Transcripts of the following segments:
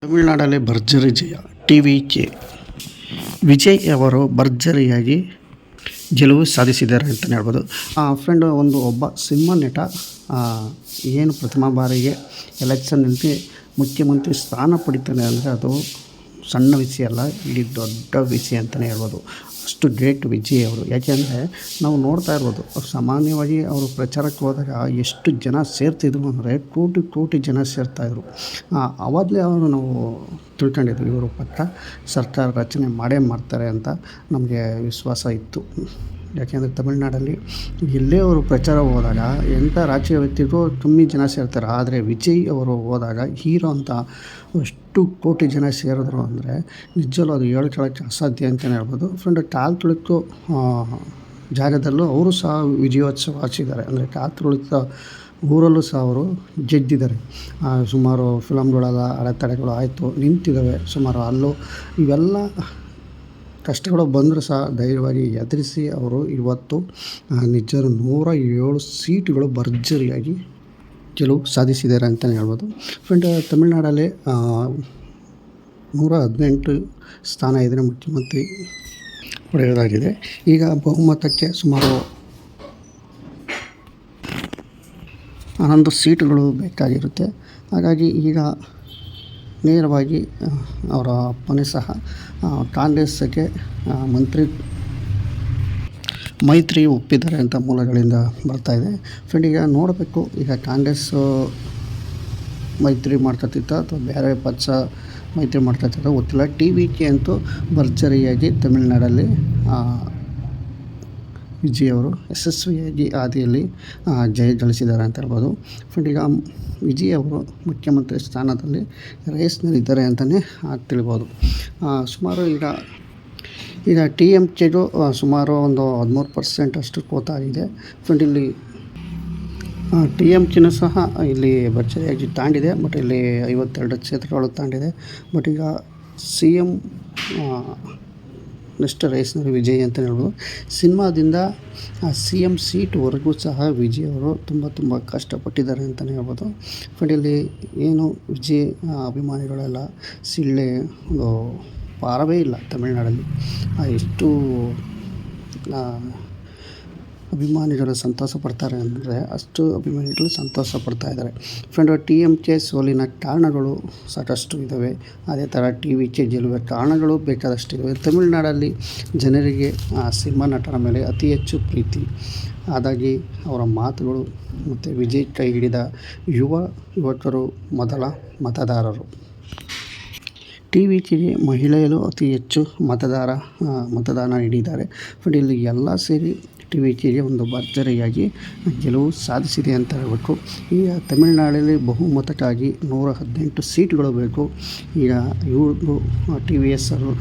ತಮಿಳುನಾಡಲ್ಲಿ ಭರ್ಜರಿ ಜಯ. ಟಿ.ವಿ.ಕೆ. ವಿಜಯ್ ಅವರು ಭರ್ಜರಿಯಾಗಿ ಗೆಲುವು ಸಾಧಿಸಿದ್ದಾರೆ ಅಂತಲೇ ಹೇಳ್ಬೋದು. ಫ್ರೆಂಡ್, ಒಬ್ಬ ಸಿನಿಮಾ ನಟ ಏನು ಪ್ರಥಮ ಬಾರಿಗೆ ಎಲೆಕ್ಷನ್ನಲ್ಲಿ ಮುಖ್ಯಮಂತ್ರಿ ಸ್ಥಾನ ಪಡಿತಾನೆ ಅಂದರೆ ಅದು ಸಣ್ಣ ವಿಷಯ ಅಲ್ಲ, ಇಡೀ ದೊಡ್ಡ ವಿಷಯ ಅಂತಲೇ ಹೇಳ್ಬೋದು. ಅಷ್ಟು ಗ್ರೇಟ್ ವಿಜಯ್ ಅವರು. ಯಾಕೆಂದರೆ ನಾವು ನೋಡ್ತಾ ಇರ್ಬೋದು, ಸಾಮಾನ್ಯವಾಗಿ ಅವರು ಪ್ರಚಾರಕ್ಕೆ ಹೋದಾಗ ಎಷ್ಟು ಜನ ಸೇರ್ತಿದ್ರು ಅಂದರೆ ಕೋಟಿ ಜನ ಸೇರ್ತಾಯಿದ್ರು. ಆವಾಗಲೇ ಅವರು ನಾವು ತಿಳ್ಕೊಂಡಿದ್ವಿ, ಇವರು ಪಕ್ಕ ಸರ್ಕಾರ ರಚನೆ ಮಾಡೇ ಮಾಡ್ತಾರೆ ಅಂತ ನಮಗೆ ವಿಶ್ವಾಸ ಇತ್ತು. ಯಾಕೆಂದರೆ ತಮಿಳುನಾಡಲ್ಲಿ ಎಲ್ಲೇ ಅವರು ಪ್ರಚಾರ ಹೋದಾಗ ಎಂಥ ರಾಜಕೀಯ ವ್ಯಕ್ತಿಗೂ ಕಮ್ಮಿ ಜನ ಸೇರ್ತಾರೆ. ಆದರೆ ವಿಜಯ್ ಅವರು ಹೋದಾಗ ಹೀರೋ ಅಂತ ಎಷ್ಟು ಕೋಟಿ ಜನ ಸೇರಿದ್ರು ಅಂದರೆ ನಿಜವೂ ಅದು ಹೇಳ್ಕೊಳ್ಳೋಕ್ಕೆ ಅಸಾಧ್ಯ ಅಂತಲೇ ಹೇಳ್ಬೋದು. ಫ್ರೆಂಡ್, ಕಾಲು ತುಳಿತು ಜಾಗದಲ್ಲೂ ಅವರು ಸಹ ವಿಜಯೋತ್ಸವ ಆಚರಿಸಿದ್ದಾರೆ. ಅಂದರೆ ಕಾಲು ತುಳಿತ ಊರಲ್ಲೂ ಸಹ ಅವರು ಗೆದ್ದಿದ್ದಾರೆ. ಸುಮಾರು ಫಿಲಮ್ಗಳೆಲ್ಲ ಅಡೆತಡೆಗಳು ಆಯಿತು, ನಿಂತಿದ್ದಾವೆ ಸುಮಾರು. ಅಲ್ಲೂ ಇವೆಲ್ಲ ಕಷ್ಟಗಳು ಬಂದರೂ ಸಹ ಧೈರ್ಯವಾಗಿ ಎದುರಿಸಿ ಅವರು ಇವತ್ತು ನಿಜ 107 ಸೀಟುಗಳು ಭರ್ಜರಿಯಾಗಿ ಗೆಲುವು ಸಾಧಿಸಿದ್ದಾರೆ ಅಂತಲೇ ಹೇಳ್ಬೋದು. ಫ್ರೆಂಡ್, ತಮಿಳುನಾಡಲ್ಲಿ 118 ಸ್ಥಾನ ಇದ್ದರೆ ಮುಖ್ಯಮಂತ್ರಿ ಪಡೆಯೋದಾಗಿದೆ. ಈಗ ಬಹುಮತಕ್ಕೆ ಸುಮಾರು 11 ಸೀಟುಗಳು ಬೇಕಾಗಿರುತ್ತೆ. ಹಾಗಾಗಿ ಈಗ ನೇರವಾಗಿ ಅವರ ಅಪ್ಪನೇ ಸಹ ಕಾಂಗ್ರೆಸ್ಗೆ ಮೈತ್ರಿ ಒಪ್ಪಿದ್ದಾರೆ ಅಂತ ಮೂಲಗಳಿಂದ ಬರ್ತಾಯಿದೆ. ಫ್ರೆಂಡ್, ಈಗ ನೋಡಬೇಕು, ಈಗ ಕಾಂಗ್ರೆಸ್ ಮೈತ್ರಿ ಮಾಡ್ಕೊತಿತ್ತ ಅಥವಾ ಬೇರೆ ಪಕ್ಷ ಮೈತ್ರಿ ಮಾಡ್ಕೊತಿತ್ತ ಗೊತ್ತಿಲ್ಲ. ಟಿ.ವಿ.ಕೆ ಅಂತೂ ಭರ್ಜರಿಯಾಗಿ ತಮಿಳುನಾಡಲ್ಲಿ ವಿಜಯ್ ಅವರು ಯಶಸ್ವಿಯಾಗಿ ಹಾದಿಯಲ್ಲಿ ಜಯ ಗಳಿಸಿದ್ದಾರೆ ಅಂತ ಹೇಳ್ಬೋದು. ಫ್ರೆಂಡ್, ಈಗ ವಿಜಯ್ ಅವರು ಮುಖ್ಯಮಂತ್ರಿ ಸ್ಥಾನದಲ್ಲಿ ರೇಸ್ನಲ್ಲಿದ್ದಾರೆ ಅಂತಲೇ ತಿಳಿಬೋದು. ಸುಮಾರು ಈಗ ಟಿ.ಎಮ್.ಕೆಗೂ ಸುಮಾರು ಒಂದು 13% ಅಷ್ಟು ಕೋತಾಗಿದೆ. ಫ್ರೆಂಡ್, ಇಲ್ಲಿ ಟಿ.ಎಮ್.ಕೆನೂ ಸಹ ಇಲ್ಲಿ ಭರ್ಜರಿಯಾಗಿ ತಾಂಡಿದೆ. ಬಟ್ ಇಲ್ಲಿ 52 ಕ್ಷೇತ್ರಗಳು ತಾಂಡಿದೆ. ಬಟ್ ಈಗ CM ನೆಕ್ಸ್ಟ್ ರೇಸ್ನಲ್ಲಿ ವಿಜಯ್ ಅಂತಲೇ ಹೇಳ್ಬೋದು. ಸಿನಿಮಾದಿಂದ CM ಸೀಟ್ವರೆಗೂ ಸಹ ವಿಜಯ್ ಅವರು ತುಂಬ ಕಷ್ಟಪಟ್ಟಿದ್ದಾರೆ ಅಂತಲೇ ಹೇಳ್ಬೋದು. ಫ್ರೆಂಡ್, ಇಲ್ಲಿ ಏನು ವಿಜಯ್ ಅಭಿಮಾನಿಗಳೆಲ್ಲ ಸಿಳ್ಳೆ ಒಂದು ಪಾರವೇ ಇಲ್ಲ ತಮಿಳುನಾಡಲ್ಲಿ. ಎಷ್ಟು ಅಭಿಮಾನಿಗಳು ಸಂತೋಷ ಪಡ್ತಾರೆ ಅಂದರೆ ಅಷ್ಟು ಅಭಿಮಾನಿಗಳು ಸಂತೋಷ ಪಡ್ತಾಯಿದ್ದಾರೆ. ಫ್ರೆಂಡ್, ಟಿ.ಎಮ್.ಕೆ ಸೋಲಿನ ಕಾರಣಗಳು ಸಾಕಷ್ಟು ಇದ್ದಾವೆ. ಅದೇ ಥರ ಟಿ.ವಿ.ಕೆ ಗೆಲ್ಲುವ ಕಾರಣಗಳು ಬೇಕಾದಷ್ಟಿದ್ದಾವೆ. ತಮಿಳುನಾಡಲ್ಲಿ ಜನರಿಗೆ ಸಿನಿಮಾ ನಟರ ಮೇಲೆ ಅತಿ ಹೆಚ್ಚು ಪ್ರೀತಿ. ಹಾಗಾಗಿ ಅವರ ಮಾತುಗಳು ಮತ್ತು ವಿಜಯ್ ಕೈ ಹಿಡಿದ ಯುವಕರು ಮೊದಲ ಮತದಾರರು. ಟಿ.ವಿ.ಕೆಗೆ ಮಹಿಳೆಯರು ಅತಿ ಹೆಚ್ಚು ಮತದಾನ ನೀಡಿದ್ದಾರೆ. ಫ್ರೆಂಡ್, ಇಲ್ಲಿ ಎಲ್ಲ ಸೇರಿ ಟಿ.ವಿ.ಕೆಗೆ ಒಂದು ಭರ್ಜರಿಯಾಗಿ ಗೆಲುವು ಸಾಧಿಸಿದೆ ಅಂತ ಹೇಳಬೇಕು. ಈಗ ತಮಿಳುನಾಡಲ್ಲಿ ಬಹುಮತಕ್ಕಾಗಿ 118 ಸೀಟುಗಳು ಬೇಕು. ಈಗ ಇವ್ರಿಗೂ ಟಿ.ವಿ.ಎಸ್ ಅವರು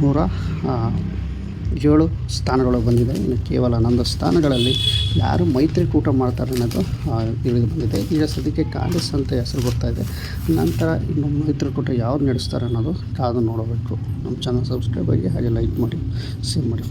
107 ಸ್ಥಾನಗಳು ಬಂದಿದೆ. ಇನ್ನು ಕೇವಲ 11 ಸ್ಥಾನಗಳಲ್ಲಿ ಯಾರು ಮೈತ್ರಿಕೂಟ ಮಾಡ್ತಾರೆ ಅನ್ನೋದು ತಿಳಿದು ಬಂದಿದೆ. ಈಗ ಸದ್ಯಕ್ಕೆ ಕಾಂಗ್ರೆಸ್ ಅಂತ ಹೆಸರು ಬರ್ತಾಯಿದೆ. ನಂತರ ಇನ್ನು ಮೈತ್ರಿಕೂಟ ಯಾರು ನಡೆಸ್ತಾರೆ ಅನ್ನೋದು ಕಾದು ನೋಡಬೇಕು. ನಮ್ಮ ಚಾನಲ್ ಸಬ್ಸ್ಕ್ರೈಬ್ ಆಗಿ ಹಾಗೆ ಲೈಕ್ ಮಾಡಿ, ಶೇರ್ ಮಾಡಿ.